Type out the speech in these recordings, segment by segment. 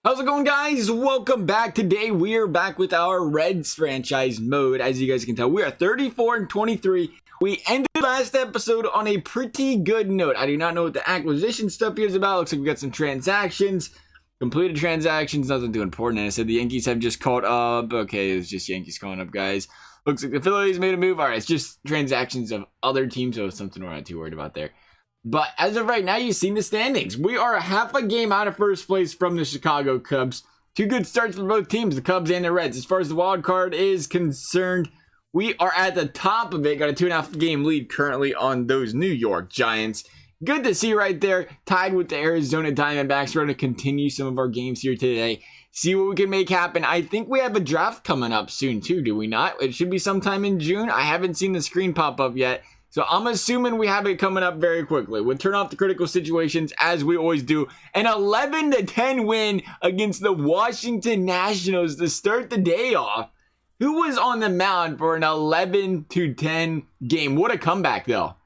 How's it going, guys? Welcome back. Today we are back with our Reds franchise mode. As you guys can tell, we are 34-23. We ended last episode on a pretty good note. I do not know what the acquisition stuff here is about. Looks like we got some transactions, completed transactions, nothing too important. And I said the Yankees have just caught up. Okay, it's just Yankees calling up, guys. Looks like the Phillies made a move. All right, it's just transactions of other teams, so it's something we're not too worried about there. But as of right now, you've seen the standings. We are half a game out of first place from the Chicago Cubs. Two good starts for both teams, the Cubs and the Reds. As far as the wild card is concerned, we are at the top of it. Got a 2.5 game lead currently on those New York Giants. Good to see right there. Tied with the Arizona Diamondbacks. We're going to continue some of our games here today. See what we can make happen. I think we have a draft coming up soon too, do we not? It should be sometime in June. I haven't seen the screen pop up yet. So I'm assuming we have it coming up very quickly. We'll turn off the critical situations as we always do. An 11-10 win against the Washington Nationals to start the day off. Who was on the mound for an 11-10 game? What a comeback though.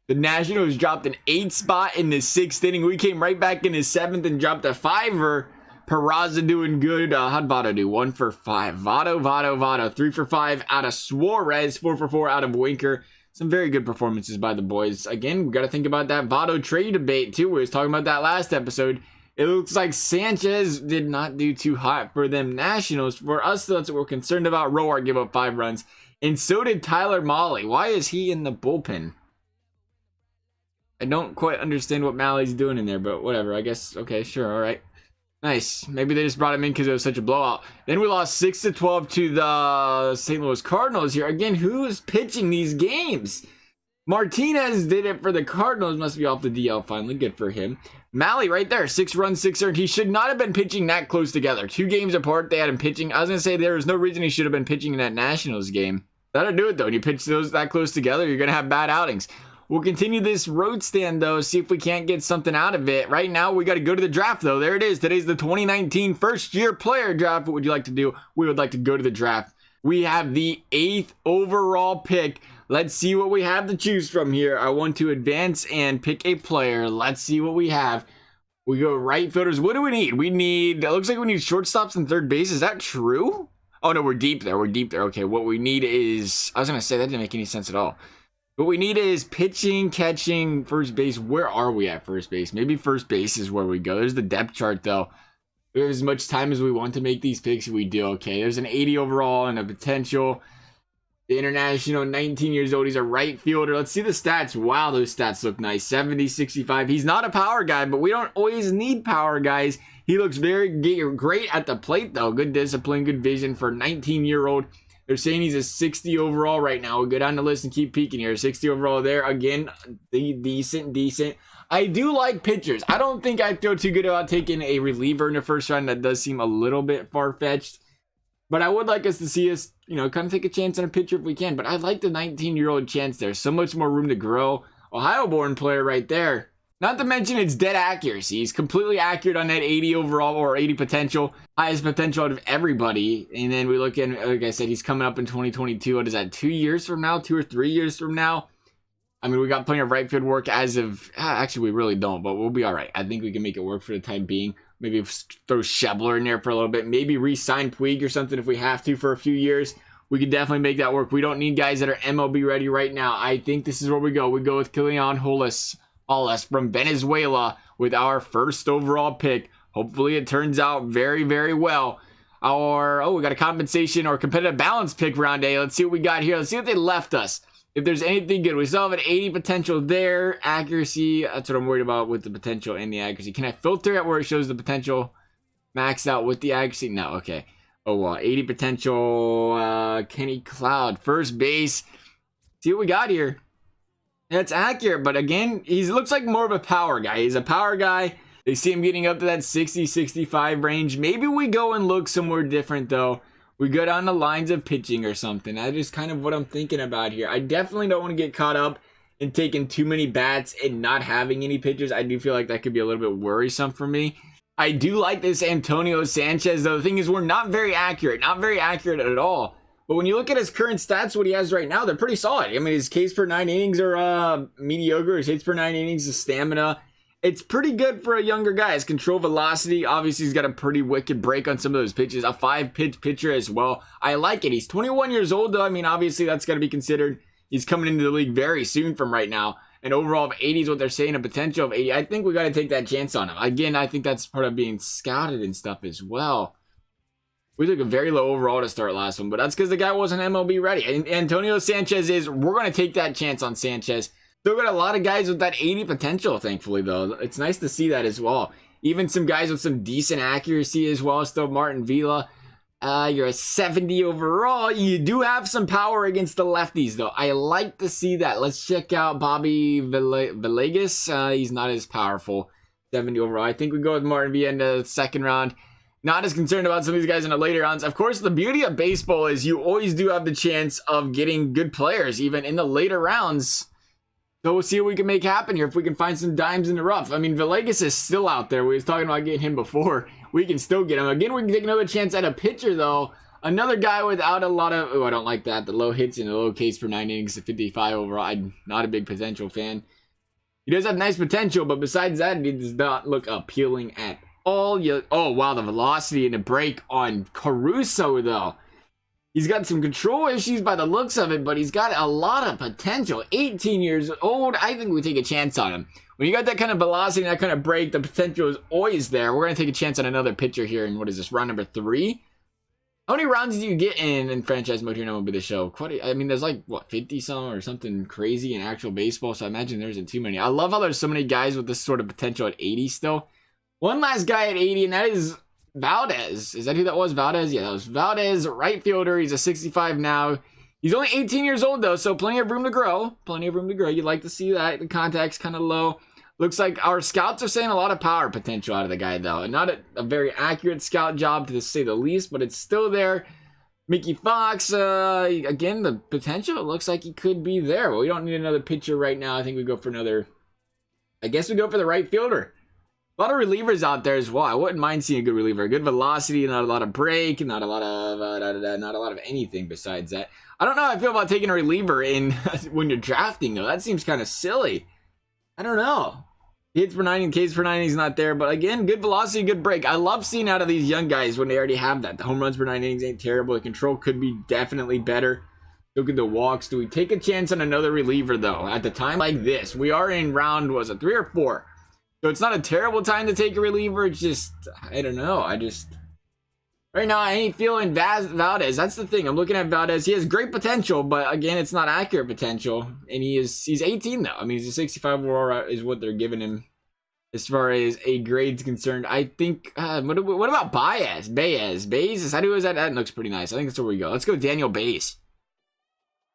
The Nationals dropped an 8 spot in the 6th inning. We came right back in the 7th and dropped a 5-er. Peraza doing good. How'd Votto do? 1 for 5. Votto. 3 for 5 out of Suarez. 4 for 4 out of Winker. Some very good performances by the boys. Again, we got to think about that Votto trade debate too. We was talking about that last episode. It looks like Sanchez did not do too hot for them Nationals. For us, that's what we're concerned about. Roar gave up 5 runs. And so did Tyler Mahle. Why is he in the bullpen? I don't quite understand what Mally's doing in there, but whatever. I guess, okay, sure, all right. Nice. Maybe they just brought him in because it was such a blowout. Then we lost 6-12 to the St. Louis Cardinals here. Again, who's pitching these games? Martinez did it for the Cardinals. Must be off the DL finally. Good for him. Mahle right there. 6 runs, 6 earned. He should not have been pitching that close together. 2 games apart, they had him pitching. I was going to say there was no reason he should have been pitching in that Nationals game. That'll do it, though. When you pitch those that close together, you're going to have bad outings. We'll continue this road stand, though, see if we can't get something out of it. Right now, we got to go to the draft, though. There it is. Today's the 2019 first-year player draft. What would you like to do? We would like to go to the draft. We have the 8th overall pick. Let's see what we have to choose from here. I want to advance and pick a player. Let's see what we have. We go right fielders. What do we need? We need, it looks like we need shortstops and third base. Is that true? Oh, no, we're deep there. We're deep there. Okay, what we need is, I was going to say, that didn't make any sense at all. What we need is pitching, catching, first base. Where are we at first base? Maybe first base is where we go. There's the depth chart, though. We have as much time as we want to make these picks. We do. Okay, there's an 80 overall and a potential. The international, 19 years old. He's a right fielder. Let's see the stats. Wow, those stats look nice. 70, 65. He's not a power guy, but we don't always need power guys. He looks very great at the plate, though. Good discipline, good vision for a 19-year-old. They're saying he's a 60 overall right now. We'll go down the list and keep peeking here. 60 overall there. Again, decent. I do like pitchers. I don't think I feel too good about taking a reliever in the first round. That does seem a little bit far-fetched. But I would like us to see us, kind of take a chance on a pitcher if we can. But I like the 19-year-old chance there. So much more room to grow. Ohio-born player right there. Not to mention it's dead accuracy. He's completely accurate on that 80 overall or 80 potential. Highest potential out of everybody. And then we look at, like I said, he's coming up in 2022. What is that, 2 years from now? 2 or 3 years from now? I mean, we got plenty of right field work as of, actually we really don't, but we'll be all right. I think we can make it work for the time being. Maybe throw Schebler in there for a little bit. Maybe re-sign Puig or something if we have to for a few years. We could definitely make that work. We don't need guys that are MLB ready right now. I think this is where we go. We go with Kilian Hollis from Venezuela with our first overall pick. Hopefully it turns out very, very well. We got a compensation or competitive balance pick round A. Let's see what we got here. Let's see what they left us. If there's anything good, we still have an 80 potential there. Accuracy, that's what I'm worried about with the potential and the accuracy. Can I filter it where it shows the potential maxed out with the accuracy? No, okay. 80 potential, Kenny Cloud, first base. See what we got here. That's accurate, but again, he looks like more of a power guy. He's a power guy. They see him getting up to that 60, 65 range. Maybe we go and look somewhere different, though. We go down the lines of pitching or something. That is kind of what I'm thinking about here. I definitely don't want to get caught up in taking too many bats and not having any pitchers. I do feel like that could be a little bit worrisome for me. I do like this Antonio Sanchez, though. The thing is, we're not very accurate. Not very accurate at all. But when you look at his current stats, what he has right now, they're pretty solid. I mean, his Ks per 9 innings are mediocre. His hits per 9 innings, his stamina. it's pretty good for a younger guy. His control velocity, obviously he's got a pretty wicked break on some of those pitches. A 5-pitch pitcher as well. I like it. He's 21 years old though. I mean, obviously that's got to be considered. He's coming into the league very soon from right now. An overall of 80 is what they're saying, a potential of 80. I think we got to take that chance on him. Again, I think that's part of being scouted and stuff as well. We took a very low overall to start last one, but that's because the guy wasn't MLB ready. And Antonio Sanchez is, we're going to take that chance on Sanchez. Still got a lot of guys with that 80 potential, thankfully, though. It's nice to see that as well. Even some guys with some decent accuracy as well. Still Martin Villa. You're a 70 overall. You do have some power against the lefties, though. I like to see that. Let's check out Bobby Villegas. He's not as powerful. 70 overall. I think we go with Martin Villa in the second round. Not as concerned about some of these guys in the later rounds. Of course, the beauty of baseball is you always do have the chance of getting good players, even in the later rounds. So we'll see what we can make happen here if we can find some dimes in the rough. I mean, Villegas is still out there. We was talking about getting him before. We can still get him. Again, we can take another chance at a pitcher, though. Another guy without a lot of... Oh, I don't like that. The low hits and the low Ks per 9 innings, the 55 overall. I'm not a big potential fan. He does have nice potential, but besides that, he does not look appealing at all. Oh, wow, the velocity and the break on Caruso, though. He's got some control issues by the looks of it, but he's got a lot of potential. 18 years old. I think we take a chance on him. When you got that kind of velocity and that kind of break, the potential is always there. We're going to take a chance on another pitcher here in, what is this, round number 3? How many rounds do you get in franchise mode here in MLB The Show? I mean, there's like, what, 50-some or something crazy in actual baseball, so I imagine there isn't too many. I love how there's so many guys with this sort of potential at 80 still. One last guy at 80, and that is Valdez. Is that who that was? Valdez? Yeah, that was Valdez, right fielder. He's a 65 now. He's only 18 years old, though, so plenty of room to grow. Plenty of room to grow. You'd like to see that. The contact's kind of low. Looks like our scouts are saying a lot of power potential out of the guy, though. And not a very accurate scout job, to say the least, but it's still there. Mickey Fox, again, the potential, it looks like he could be there. But we don't need another pitcher right now. I think we go for another... I guess we go for the right fielder. A lot of relievers out there as well. I wouldn't mind seeing a good reliever. Good velocity, not a lot of break, not a lot of anything besides that. I don't know how I feel about taking a reliever in when you're drafting, though. That seems kind of silly. I don't know. Hits per 9 and Ks per 9, he's not there. But again, good velocity, good break. I love seeing out of these young guys when they already have that. The home runs per 9 innings ain't terrible. The control could be definitely better. Look at the walks. Do we take a chance on another reliever, though? At the time like this, we are in round, was it 3 or 4? So it's not a terrible time to take a reliever. It's just, I don't know. Right now, I ain't feeling Valdez. That's the thing. I'm looking at Valdez. He has great potential, but again, it's not accurate potential. And he's 18 though. I mean, he's a 65 overall is what they're giving him as far as a grade's concerned. I think, what about Baez? Is that who is that? That looks pretty nice. I think that's where we go. Let's go Daniel Baez.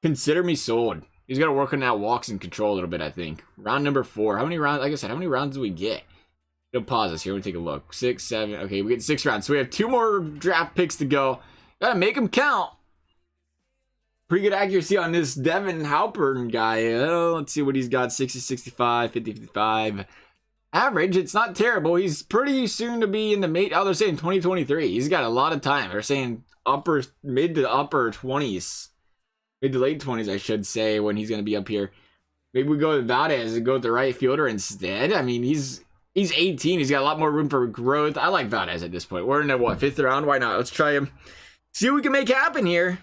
Consider me sold. He's got to work on that walks and control a little bit, I think. Round number 4. How many rounds, like I said, how many rounds do we get? We'll pause this here. We'll take a look. 6, 7. Okay, we get 6 rounds. So we have 2 more draft picks to go. Got to make them count. Pretty good accuracy on this Devin Halpern guy. Let's see what he's got. 60, 65, 50, 55. Average, it's not terrible. He's pretty soon to be in the they're saying 2023. He's got a lot of time. They're saying mid to upper 20s. Mid to late 20s, I should say, when he's going to be up here. Maybe we go with Valdez and go with the right fielder instead. I mean, he's 18. He's got a lot more room for growth. I like Valdez at this point. We're in the, 5th round? Why not? Let's try him. See what we can make happen here.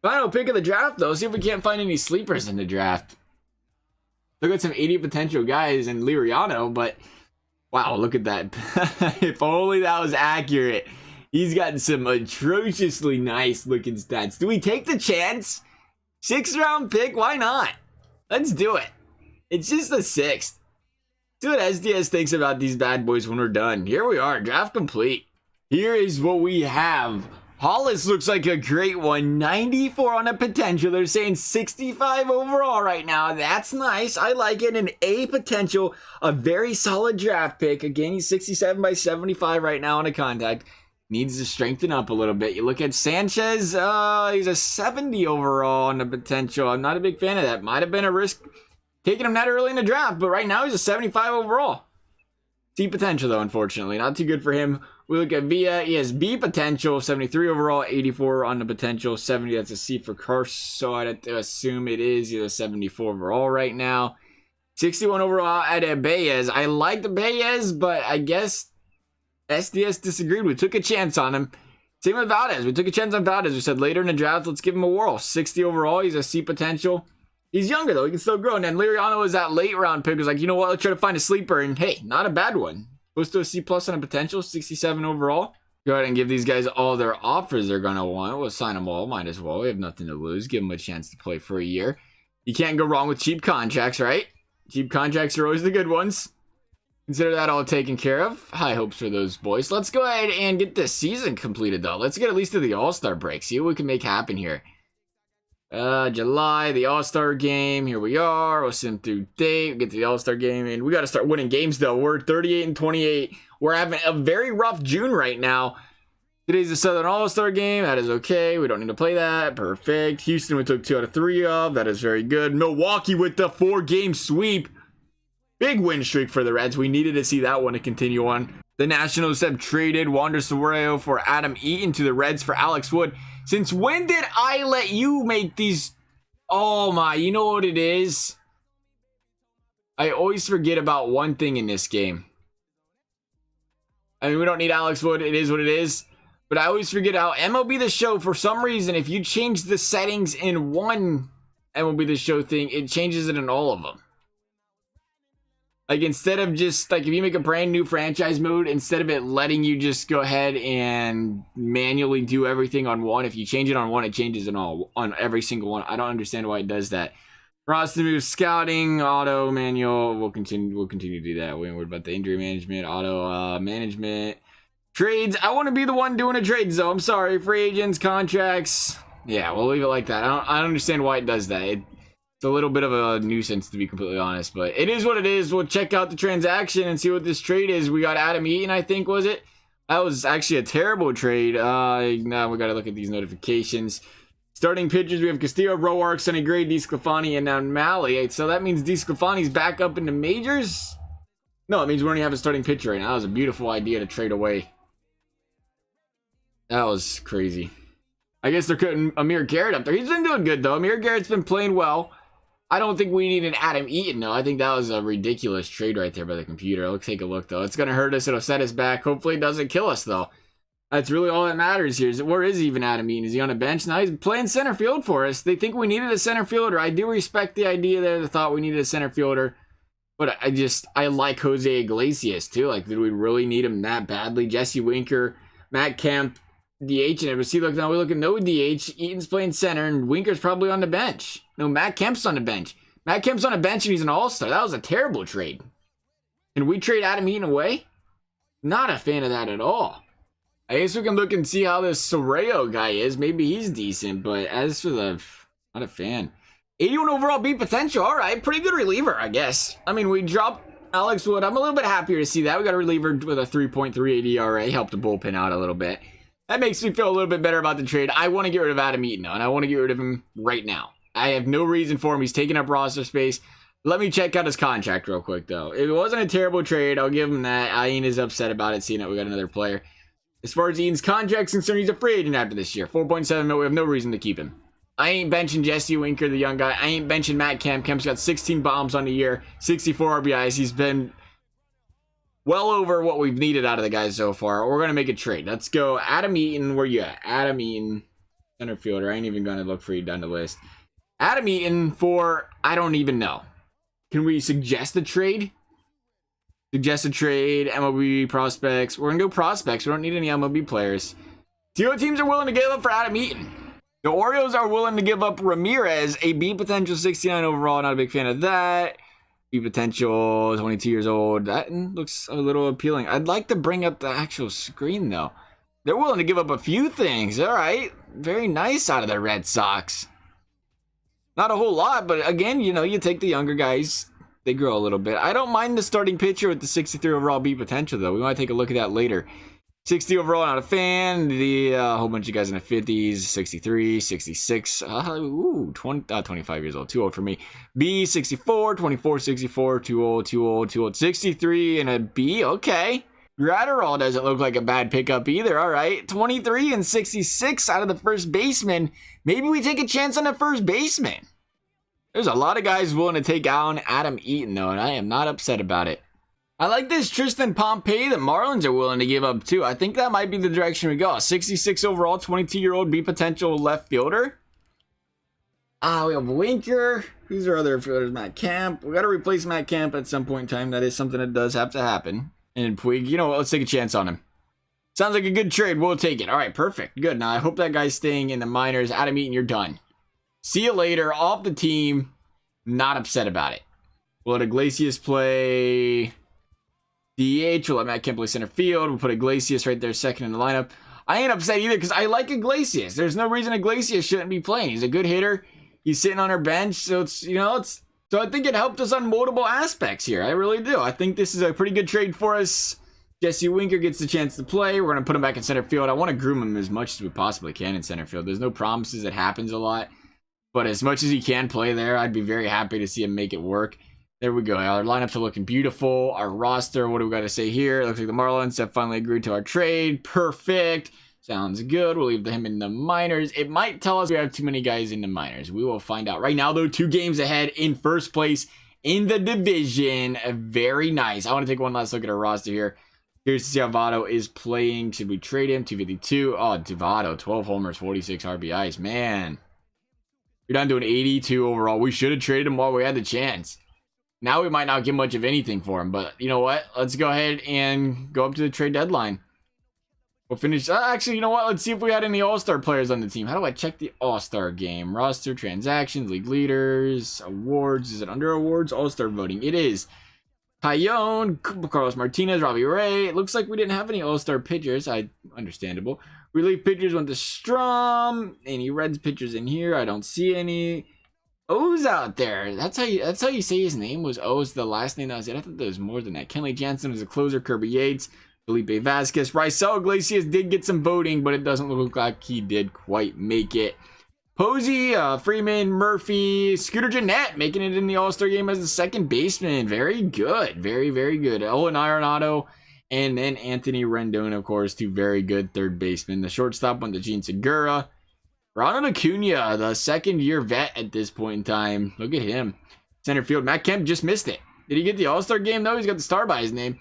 Final pick of the draft, though. See if we can't find any sleepers in the draft. Look at some 80 potential guys in Liriano, but wow, look at that. If only that was accurate. He's gotten some atrociously nice looking stats. Do we take the chance? 6th round pick? Why not? Let's do it. It's just the 6th. See what SDS thinks about these bad boys when we're done. Here we are. Draft complete. Here is what we have. Hollis looks like a great one. 94 on a potential. They're saying 65 overall right now. That's nice. I like it. An A potential. A very solid draft pick. Again, he's 67 by 75 right now on a contact. Needs to strengthen up a little bit. You look at Sanchez. He's a 70 overall on the potential. I'm not a big fan of that. Might have been a risk taking him that early in the draft, but right now he's a 75 overall. C potential, though, unfortunately. Not too good for him. We look at Villa. He has B potential, 73 overall, 84 on the potential, 70. That's a C for Curse, so I'd have to assume it is. He's a 74 overall right now. 61 overall at Baez. I liked Baez, but I guess SDS disagreed. We took a chance on him. Same with Valdez. We took a chance on Valdez. We said later in the draft, let's give him a whirl. 60 overall. He's a C potential. He's younger, though. He can still grow. And then Liriano was that late round pick. Was like, you know what? Let's try to find a sleeper. And hey, not a bad one. Close to a C plus on a potential. 67 overall. Go ahead and give these guys all their offers they're going to want. We'll sign them all. Might as well. We have nothing to lose. Give them a chance to play for a year. You can't go wrong with cheap contracts, right? Cheap contracts are always the good ones. Consider that all taken care of. High hopes for those boys. Let's go ahead and get this season completed, though. Let's get at least to the All-Star break. See what we can make happen here. July, the All-Star game. Here we are. We'll sim through date. We'll get to the All-Star game. And we got to start winning games, though. We're 38 and 28. We're having a very rough June right now. Today's the Southern All-Star game. That is okay. We don't need to play that. Perfect. Houston, we took 2 out of 3 of. That is very good. Milwaukee with the 4-game sweep. Big win streak for the Reds. We needed to see that one to continue on. The Nationals have traded Wander Suarez for Adam Eaton to the Reds for Alex Wood. Since when did I let you make these? Oh my, you know what it is? I always forget about one thing in this game. I mean, we don't need Alex Wood. It is what it is. But I always forget how MLB The Show, for some reason, if you change the settings in one MLB The Show thing, it changes it in all of them. Like, instead of just, like, if you make a brand new franchise mode, instead of it letting you just go ahead and manually do everything on one, if you change it on one, it changes it all on every single one. I don't understand why it does that. Roster move, scouting, auto, manual. We'll continue to do that. We ain't worried about the injury management, auto management. Trades. I want to be the one doing a trades, though. I'm sorry. Free agents, contracts. Yeah, we'll leave it like that. I don't understand why it does that. It's a little bit of a nuisance, to be completely honest, but it is what it is. We'll check out the transaction and see what this trade is. We got Adam Eaton, I think, was it? That was actually a terrible trade. Now we got to look at these notifications. Starting pitchers, we have Castillo, Roark, Sonny Gray, DeSclafani, and now Malley. So that means DeSclafani's back up in the majors? No, it means we only have a starting pitcher right now. That was a beautiful idea to trade away. That was crazy. I guess they're putting Amir Garrett up there. He's been doing good, though. Amir Garrett's been playing well. I don't think we need an Adam Eaton, though. I think that was a ridiculous trade right there by the computer. Let's take a look, though. It's going to hurt us. It'll set us back. Hopefully it doesn't kill us, though. That's really all that matters here. Where is even Adam Eaton? Is he on a bench? Now he's playing center field for us. They think we needed a center fielder. I do respect the idea there, the thought we needed a center fielder. But I like Jose Iglesias, too. Like, did we really need him that badly? Jesse Winker, Matt Kemp, DH, and see, look, now we look at no DH. Eaton's playing center, and Winker's probably on the bench. No, Matt Kemp's on the bench. Matt Kemp's on a bench, and he's an all-star. That was a terrible trade. And we trade Adam Eaton away? Not a fan of that at all. I guess we can look and see how this Sorreo guy is. Maybe he's decent, but as for the... not a fan. 81 overall beat potential. All right, pretty good reliever, I guess. I mean, we dropped Alex Wood. I'm a little bit happier to see that. We got a reliever with a 3.38 ERA. Helped the bullpen out a little bit. That makes me feel a little bit better about the trade. I want to get rid of Adam Eaton, and I want to get rid of him right now. I have no reason for him. He's taking up roster space. Let me check out his contract real quick, though. It wasn't a terrible trade. I'll give him that. Ian is upset about it, seeing that we got another player. As far as Eaton's contract's concerned, he's a free agent after this year. 4.7 mil. We have no reason to keep him. I ain't benching Jesse Winker, the young guy. I ain't benching Matt Kemp. Kemp's got 16 bombs on the year, 64 RBIs. He's been well over what we've needed out of the guys so far. We're going to make a trade. Let's go. Adam Eaton. Where you at? Adam Eaton. Center fielder. I ain't even going to look for you down the list. Adam Eaton for, I don't even know. Can we suggest a trade? Suggest a trade. MLB prospects. We're going to go prospects. We don't need any MLB players. See what teams are willing to give up for Adam Eaton. The Orioles are willing to give up Ramirez, a B potential 69 overall. Not a big fan of that. B potential, 22 years old. That looks a little appealing. I'd like to bring up the actual screen, though. They're willing to give up a few things. All right. Very nice out of the Red Sox. Not a whole lot, but again, you know, you take the younger guys. They grow a little bit. I don't mind the starting pitcher with the 63 overall B potential, though. We want to take a look at that later. 60 overall, not a fan. The whole bunch of guys in the 50s, 63, 66. 25 years old. Too old for me. B, 64, 24, 64. Too old. 63 and a B. Okay. Gratterall doesn't look like a bad pickup either. All right. 23 and 66 out of the first baseman. Maybe we take a chance on the first baseman. There's a lot of guys willing to take on Adam Eaton, though, and I am not upset about it. I like this Tristan Pompey that Marlins are willing to give up, too. I think that might be the direction we go. 66 overall, 22-year-old B potential left fielder. We have Winker. Who's our other fielders? Matt Kemp. We got to replace Matt Kemp at some point in time. That is something that does have to happen. And Puig, you know what? Let's take a chance on him. Sounds like a good trade. We'll take it. All right, perfect. Good. Now, I hope that guy's staying in the minors. Adam Eaton, you're done. See you later. Off the team. Not upset about it. We'll let Iglesias play DH. We'll let Matt Kemp play center field. We'll put Iglesias right there second in the lineup. I ain't upset either because I like Iglesias. There's no reason Iglesias shouldn't be playing. He's a good hitter. He's sitting on our bench. So it's, you know, so I think it helped us on multiple aspects here. I really do. I think this is a pretty good trade for us. Jesse Winker gets the chance to play. We're going to put him back in center field. I want to groom him as much as we possibly can in center field. There's no promises. It happens a lot. But as much as he can play there, I'd be very happy to see him make it work. There we go. Our lineups are looking beautiful. Our roster, what do we got to say here? It looks like the Marlins have finally agreed to our trade. Perfect. Sounds good. We'll leave him in the minors. It might tell us we have too many guys in the minors. We will find out. Right now, though, 2 games ahead in first place in the division. Very nice. I want to take one last look at our roster here. Here's to see how Votto is playing. Should we trade him? 252. Oh, Votto, 12 homers, 46 RBIs. Man. You're down to an 82 overall. We should have traded him while we had the chance. Now we might not get much of anything for him. But you know what? Let's go ahead and go up to the trade deadline. We'll finish. Actually, you know what? Let's see if we had any All-Star players on the team. How do I check the All-Star game? Roster, transactions, league leaders, awards. Is it under awards? All-Star voting. It is. Tyone, Carlos Martinez, Robbie Ray. It looks like we didn't have any All-Star pitchers. Understandable. Relief pitchers went to Strom. Any Reds pitchers in here? I don't see any. O's out there. That's how you say his name was O's. The last name that was it. I thought there was more than that. Kenley Jansen was a closer. Kirby Yates. Felipe Vasquez. Raisel Iglesias did get some voting, but it doesn't look like he did quite make it. Posey, Freeman, Murphy, Scooter Gennett making it in the All-Star game as the second baseman. Very good. Very, very good. Owen Arenado and then Anthony Rendon, of course, 2 very good third basemen. The shortstop went to Gene Segura. Ronald Acuna, the second-year vet at this point in time. Look at him. Center field. Matt Kemp just missed it. Did he get the All-Star game? No, he's got the star by his name.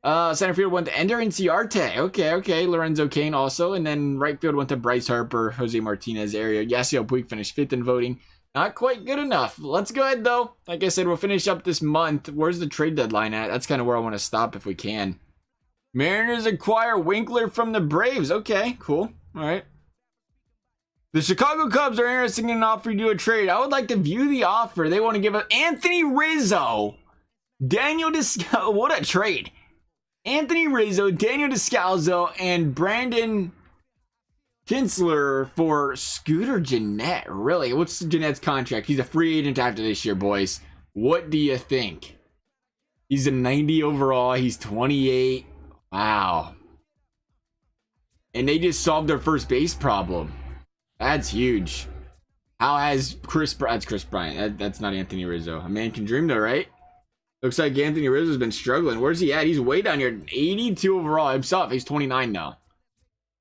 Center field went to Ender Inciarte. Okay. Lorenzo Cain also. And then right field went to Bryce Harper, Jose Martinez area. Yasiel Puig finished 5th in voting. Not quite good enough. Let's go ahead, though. Like I said, we'll finish up this month. Where's the trade deadline at? That's kind of where I want to stop if we can. Mariners acquire Winkler from the Braves. Okay, cool. All right. The Chicago Cubs are interested in offering you a trade. I would like to view the offer. They want to give us Anthony Rizzo, Daniel Descalso. What a trade. Anthony Rizzo, Daniel Descalso, and Brandon Kinsler for Scooter Gennett. Really? What's Gennett's contract? He's a free agent after this year, boys. What do you think? He's a 90 overall. He's 28. Wow. And they just solved their first base problem. That's huge. How has that's Chris Bryant. That's not Anthony Rizzo. A man can dream though, right? Looks like Anthony Rizzo's been struggling. Where's he at? He's way down here. 82 overall himself. He's 29 now.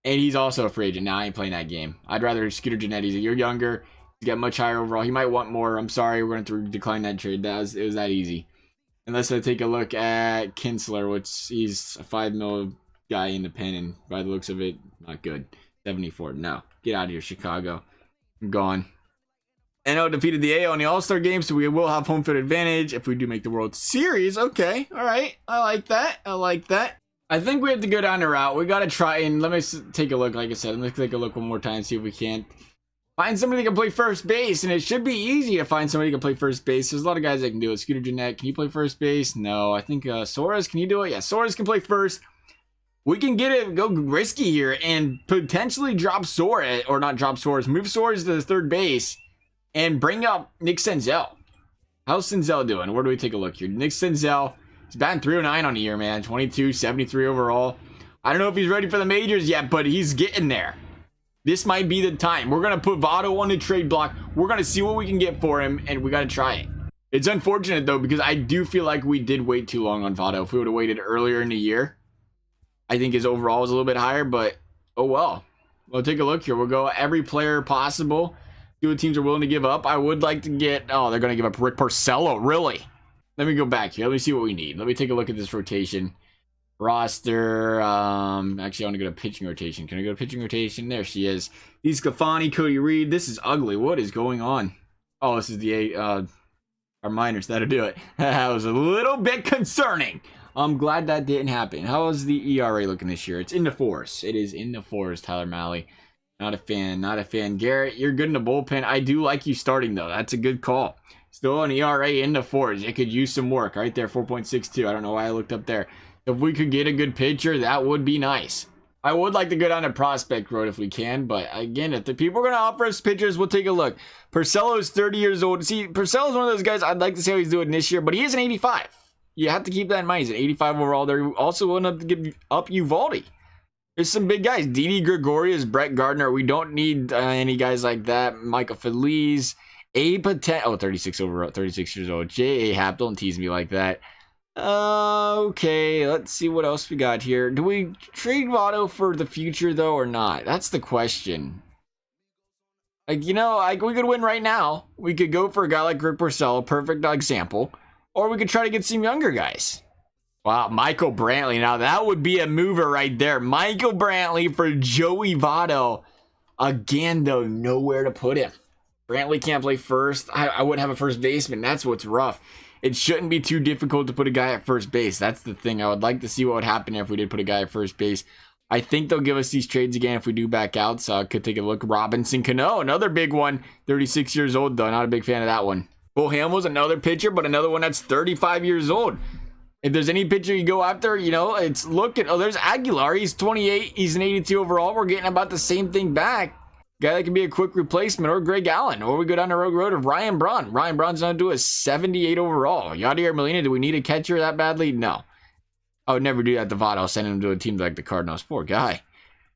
And he's also a free agent. Now I ain't playing that game. I'd rather Scooter Gennett. He's a year younger. He's got much higher overall. He might want more. I'm sorry. We're going to decline that trade. It was that easy. Unless I take a look at Kinsler, which he's a $5 million guy in the pen. And by the looks of it, not good. 74. No. Get out of here, Chicago. I'm gone. NL defeated the AL in the All-Star game, so we will have home field advantage if we do make the World Series. Okay, all right. I like that. I think we have to go down the route. We got to try and let me take a look. Like I said, let's take a look one more time, see if we can't find somebody that can play first base. And it should be easy to find somebody that can play first base. There's a lot of guys that can do it. Scooter Gennett, can you play first base? No, I think Suarez, can you do it? Yeah, Suarez can play first. We can go risky here and potentially drop Suarez, or not drop Suarez, move Suarez to the third base and bring up Nick Senzel. How's Senzel doing? Where do we take a look here? Nick Senzel, he's batting 309 on the year, man. 22, 73 overall. I don't know if he's ready for the majors yet, but he's getting there. This might be the time. We're going to put Votto on the trade block. We're going to see what we can get for him, and we got to try it. It's unfortunate, though, because I do feel like we did wait too long on Votto. If we would have waited earlier in the year, I think his overall was a little bit higher, but oh well. We'll take a look here. We'll go every player possible. See what teams are willing to give up. I would like to get... Oh, they're going to give up Rick Porcello. Really? Let me go back here. Let me see what we need. Let me take a look at this rotation. Roster. Actually, I want to go to pitching rotation. Can I go to pitching rotation? There she is. DeSclafani, Cody Reed. This is ugly. What is going on? Oh, this is the our minors. That'll do it. That was a little bit concerning. I'm glad that didn't happen. How is the ERA looking this year? It's in the fours. It is in the fours, Tyler Malley. Not a fan. Not a fan. Garrett, you're good in the bullpen. I do like you starting, though. That's a good call. Still an ERA in the fours. It could use some work. Right there, 4.62. I don't know why I looked up there. If we could get a good pitcher, that would be nice. I would like to go down to prospect road if we can, but again, if the people are going to offer us pitchers, we'll take a look. Porcello is 30 years old. See, Porcello is one of those guys I'd like to see how he's doing this year, but he is an 85. You have to keep that in mind. He's an 85 overall. They're also willing to give up Votto. There's some big guys. Didi Gregorius, Brett Gardner. We don't need any guys like that. Michael Feliz. Abe Patent. Oh, 36 overall. 36 years old. J.A. Happ. Don't tease me like that. Okay, let's see what else we got here. Do we trade Votto for the future, though, or not? That's the question. Like, you know, we could win right now. We could go for a guy like Rick Porcello, perfect example. Or we could try to get some younger guys. Wow, Michael Brantley. Now, that would be a mover right there. Michael Brantley for Joey Votto. Again, though, nowhere to put him. Brantley can't play first. I wouldn't have a first baseman. That's what's rough. It shouldn't be too difficult to put a guy at first base. That's the thing. I would like to see what would happen if we did put a guy at first base. I think they'll give us these trades again if we do back out, so I could take a look. Robinson Cano, another big one. 36 years old, though. Not a big fan of that one. Bull Hamill's another pitcher, but another one that's 35 years old. If there's any pitcher you go after, you know, it's looking... Oh, there's Aguilar. He's 28. He's an 82 overall. We're getting about the same thing back. Guy that can be a quick replacement, or Greg Allen, or we go down the road of Ryan Braun. Ryan Braun's going to do a 78 overall. Yadier Molina, do we need a catcher that badly? No. I would never do that to Votto, send him to a team like the Cardinals. Poor guy.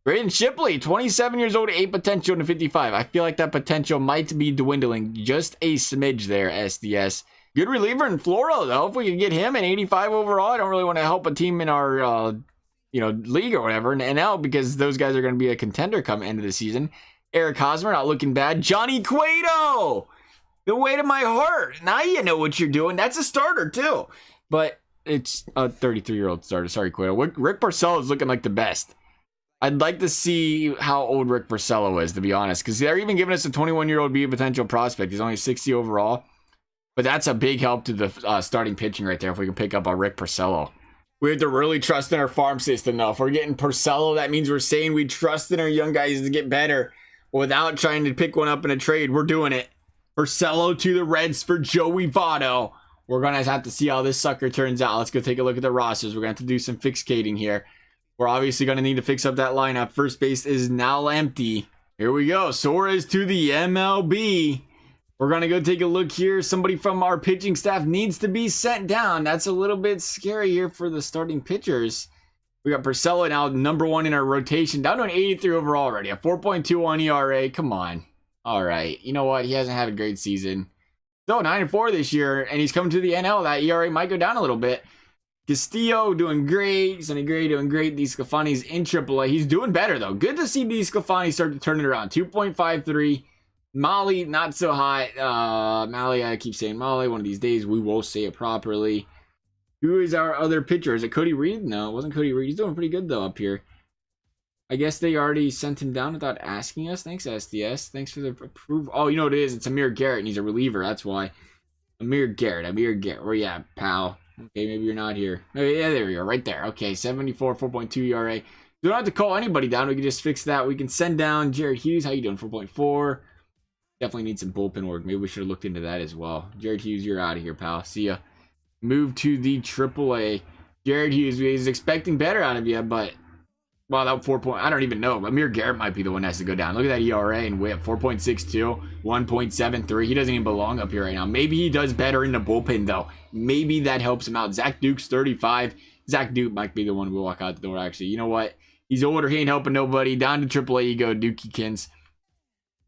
Braden Shipley, 27 years old, 8 potential to 55. I feel like that potential might be dwindling just a smidge there, SDS. Good reliever in Floro, though. If we could get him an 85 overall, I don't really want to help a team in our, league or whatever, in NL, because those guys are going to be a contender come end of the season. Eric Hosmer, not looking bad. Johnny Cueto, the weight of my heart. Now you know what you're doing. That's a starter, too. But it's a 33-year-old starter. Sorry, Cueto. Rick Porcello is looking like the best. I'd like to see how old Rick Porcello is, to be honest, because they're even giving us a 21-year-old be a potential prospect. He's only 60 overall. But that's a big help to the starting pitching right there if we can pick up a Rick Porcello. We have to really trust in our farm system, though. If we're getting Porcello, that means we're saying we trust in our young guys to get better. Without trying to pick one up in a trade, we're doing it. Porcello to the Reds for Joey Votto. We're going to have to see how this sucker turns out. Let's go take a look at the rosters. We're going to have to do some fixating here. We're obviously going to need to fix up that lineup. First base is now empty. Here we go. Suarez to the MLB. We're going to go take a look here. Somebody from our pitching staff needs to be sent down. That's a little bit scary here for the starting pitchers. We got Porcello now number one in our rotation, down to an 83 overall already, a 4.21 ERA. Come on. All right. You know what? He hasn't had a great season. Still 9-4 this year, and he's coming to the NL. That ERA might go down a little bit. Castillo doing great. Sonny Gray doing great. DeSclafani's in AAA. He's doing better, though. Good to see DeSclafani start to turn it around. 2.53. Molly, not so hot. Molly, I keep saying Molly. One of these days, we will say it properly. Who is our other pitcher? Is it Cody Reed? No, it wasn't Cody Reed. He's doing pretty good, though, up here. I guess they already sent him down without asking us. Thanks, SDS. Thanks for the approval. Oh, you know what it is? It's Amir Garrett, and he's a reliever. That's why. Amir Garrett. Where you at, pal? Okay, maybe you're not here. Oh, yeah, there we go. Right there. Okay, 74, 4.2 ERA. We don't have to call anybody down. We can just fix that. We can send down Jared Hughes. How you doing? 4.4. Definitely need some bullpen work. Maybe we should have looked into that as well. Jared Hughes, you're out of here, pal. See ya. Move to the AAA. Jared Hughes, he's expecting better out of you, but... Well, that 4 point, I don't even know. Amir Garrett might be the one that has to go down. Look at that ERA and whip. 4.62, 1.73. He doesn't even belong up here right now. Maybe he does better in the bullpen, though. Maybe that helps him out. Zach Duke's 35. Zach Duke might be the one who will walk out the door, actually. You know what? He's older. He ain't helping nobody. Down to AAA you go, Dookiekins.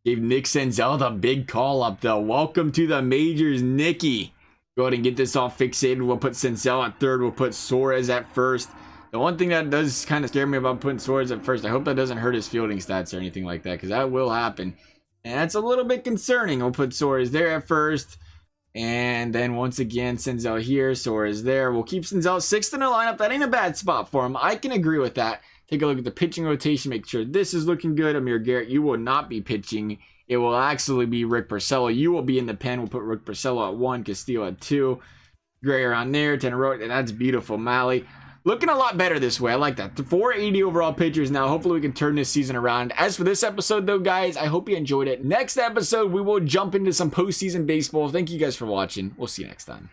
Gave Nick Senzel the big call up, though. Welcome to the majors, Nicky. Go ahead and get this all fixated. We'll put Senzel at third. We'll put Suarez at first. The one thing that does kind of scare me about putting Suarez at first, I hope that doesn't hurt his fielding stats or anything like that, because that will happen. And that's a little bit concerning. We'll put Suarez there at first. And then once again, Senzel here, Suarez there. We'll keep Senzel sixth in the lineup. That ain't a bad spot for him. I can agree with that. Take a look at the pitching rotation. Make sure this is looking good. Amir Garrett, you will not be pitching. It will actually be Rick Porcello. You will be in the pen. We'll put Rick Porcello at 1, Castillo at 2. Gray around there, Tenero, and that's beautiful. Malley looking a lot better this way. I like that. The 480 overall pitchers now. Hopefully we can turn this season around. As for this episode though, guys, I hope you enjoyed it. Next episode, we will jump into some postseason baseball. Thank you guys for watching. We'll see you next time.